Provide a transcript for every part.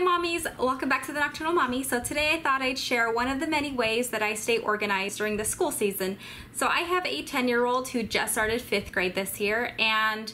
mommies, welcome back to the Nocturnal Mommy. So today I thought I'd share one of the many ways that I stay organized during the school season. So I have a 10-year-old who just started 5th grade this year, and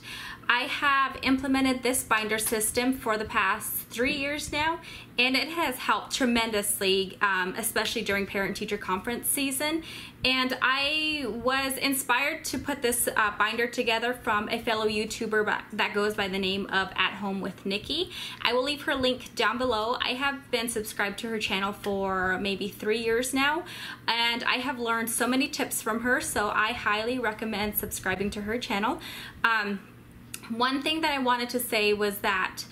I have implemented this binder system for the past 3 years now, and it has helped tremendously, especially during parent-teacher conference season. And I was inspired to put this binder together from a fellow YouTuber that goes by the name of At Home with Nikki. I will leave her link down below. I have been subscribed to her channel for maybe 3 years now, and I have learned so many tips from her, so I highly recommend subscribing to her channel. One thing that I wanted to say was that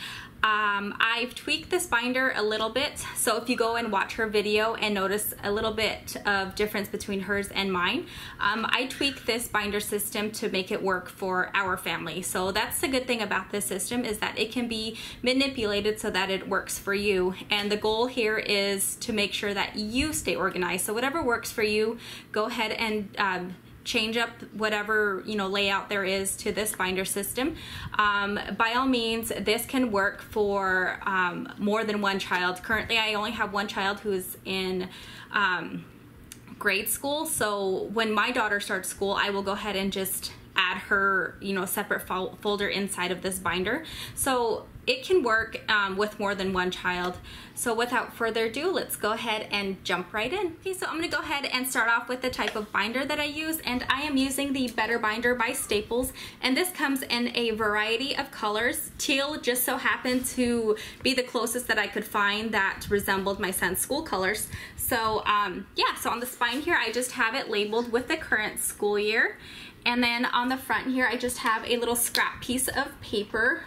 I've tweaked this binder a little bit, so if you go and watch her video and notice a little bit of difference between hers and mine, I tweaked this binder system to make it work for our family. So that's the good thing about this system, is that it can be manipulated so that it works for you. And the goal here is to make sure that you stay organized. So whatever works for you, go ahead and change up whatever layout there is to this binder system. By all means, this can work for more than one child. Currently I only have one child who's in grade school, so when my daughter starts school, I will go ahead and just add her separate folder inside of this binder. So it can work with more than one child. So without further ado, let's go ahead and jump right in. Okay, so I'm gonna go ahead and start off with the type of binder that I use, and I am using the Better Binder by Staples, and this comes in a variety of colors. Teal just so happened to be the closest that I could find that resembled my son's school colors. So yeah, so on the spine here, I just have it labeled with the current school year. And then on the front here, I just have a little scrap piece of paper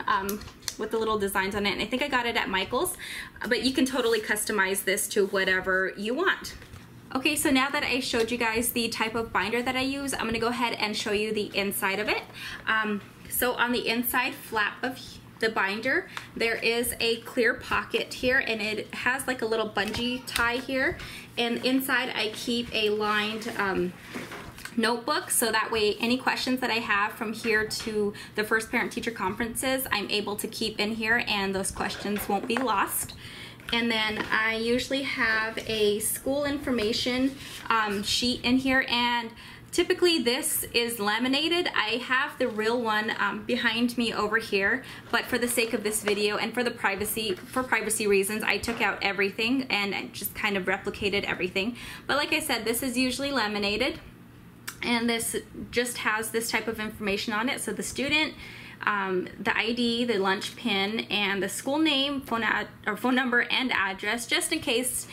with the little designs on it. And I think I got it at Michael's, but you can totally customize this to whatever you want. Okay, so now that I showed you guys the type of binder that I use, I'm gonna go ahead and show you the inside of it. So on the inside flap of the binder, there is a clear pocket here, and it has like a little bungee tie here. And inside I keep a lined notebook, so that way any questions that I have from here to the first parent-teacher conferences, I'm able to keep in here and those questions won't be lost. And then I usually have a school information sheet in here, and typically this is laminated. I have the real one behind me over here, but for the sake of this video and for privacy reasons, I took out everything and just kind of replicated everything. But like I said, this is usually laminated, and this just has this type of information on it. So the student, the ID, the lunch pin, and the school name, phone number, and address, just in case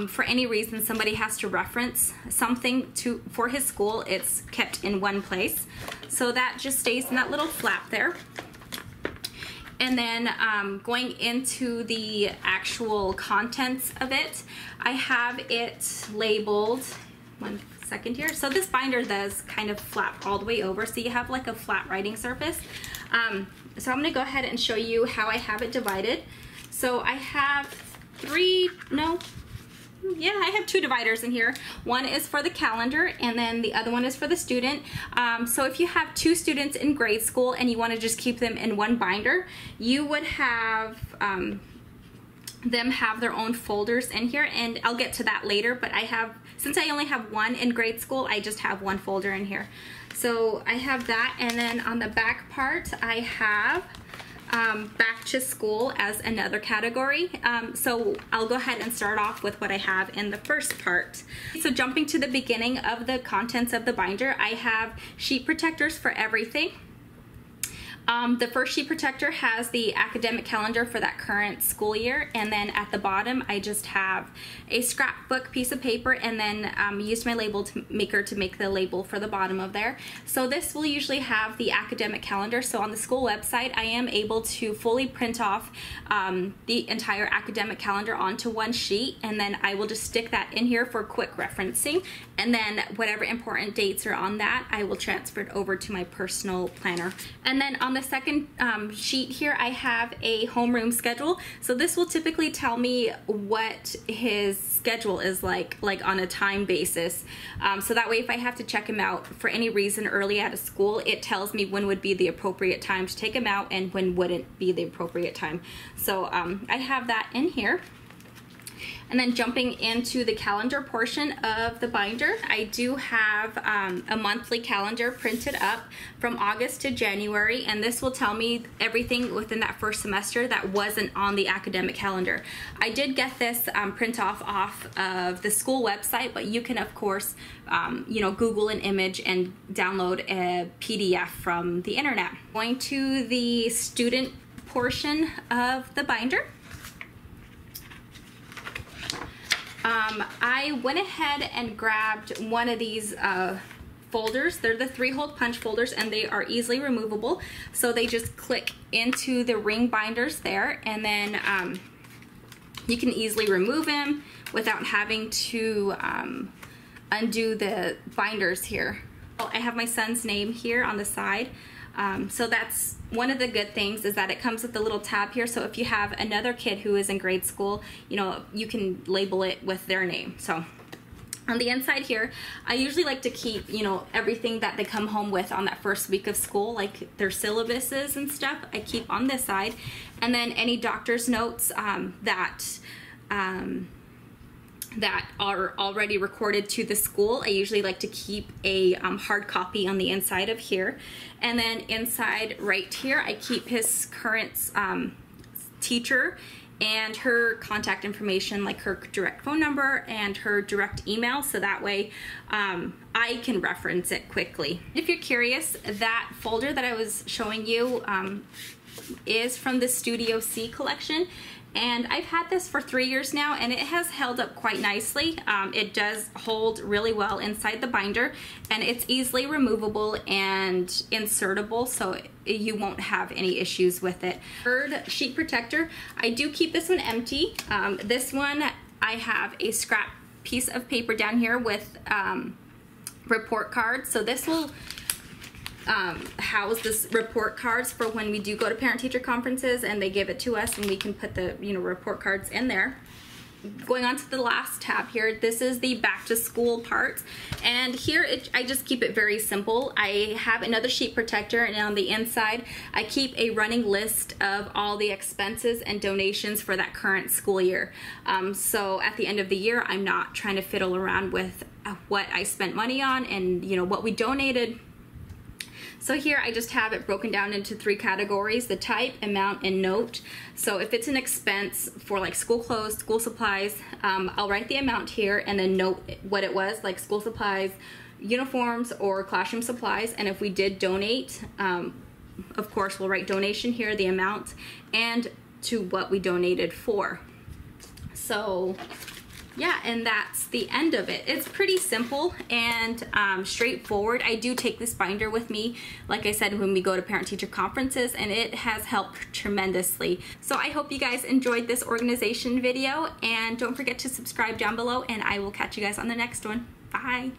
for any reason somebody has to reference something for his school. It's kept in one place, so that just stays in that little flap there. And then going into the actual contents of it, I have it labeled. One second here. So this binder does kind of flap all the way over, so you have like a flat writing surface. So I'm gonna go ahead and show you how I have it divided. So I have I have two dividers in here. One is for the calendar, and then the other one is for the student. So if you have two students in grade school and you want to just keep them in one binder, you would have them have their own folders in here, and I'll get to that later, but since I only have one in grade school, I just have one folder in here. So I have that, and then on the back part I have back to school as another category. So I'll go ahead and start off with what I have in the first part. So jumping to the beginning of the contents of the binder, I have sheet protectors for everything. The first sheet protector has the academic calendar for that current school year, and then at the bottom I just have a scrapbook piece of paper, and then used my label maker to make the label for the bottom of there. So this will usually have the academic calendar. So on the school website, I am able to fully print off the entire academic calendar onto one sheet, and then I will just stick that in here for quick referencing, and then whatever important dates are on that, I will transfer it over to my personal planner. And then on On the second sheet here, I have a homeroom schedule. So this will typically tell me what his schedule is like on a time basis. So that way, if I have to check him out for any reason early out of school, it tells me when would be the appropriate time to take him out and when wouldn't be the appropriate time. So I have that in here. And then jumping into the calendar portion of the binder, I do have a monthly calendar printed up from August to January, and this will tell me everything within that first semester that wasn't on the academic calendar. I did get this print off of the school website, but you can of course Google an image and download a PDF from the internet. Going to the student portion of the binder. I went ahead and grabbed one of these folders. They're the 3-hole punch folders, and they are easily removable. So they just click into the ring binders there, and then you can easily remove them without having to undo the binders here. I have my son's name here on the side. So that's one of the good things, is that it comes with a little tab here. So if you have another kid who is in grade school, you can label it with their name. So on the inside here, I usually like to keep, everything that they come home with on that first week of school, like their syllabuses and stuff, I keep on this side. And then any doctor's notes that are already recorded to the school, I usually like to keep a hard copy on the inside of here. And then inside right here, I keep his current teacher and her contact information, like her direct phone number and her direct email, so that way I can reference it quickly. If you're curious, that folder that I was showing you is from the Studio C collection. And I've had this for 3 years now, and it has held up quite nicely. It does hold really well inside the binder, and it's easily removable and insertable, so you won't have any issues with it. Third sheet protector, I do keep this one empty. This one, I have a scrap piece of paper down here with report cards. So this will house this report cards for when we do go to parent-teacher conferences and they give it to us, and we can put the report cards in there. Going on to the last tab here, this is the back to school part, and here I just keep it very simple. I have another sheet protector, and on the inside I keep a running list of all the expenses and donations for that current school year. So at the end of the year, I'm not trying to fiddle around with what I spent money on and what we donated. So here I just have it broken down into 3 categories: the type, amount, and note. So if it's an expense for like school clothes, school supplies, I'll write the amount here and then note what it was, like school supplies, uniforms, or classroom supplies. And if we did donate, of course we'll write donation here, the amount, and to what we donated for. So yeah, and that's the end of it. It's pretty simple and straightforward. I do take this binder with me, like I said, when we go to parent-teacher conferences, and it has helped tremendously. So I hope you guys enjoyed this organization video, and don't forget to subscribe down below, and I will catch you guys on the next one. Bye.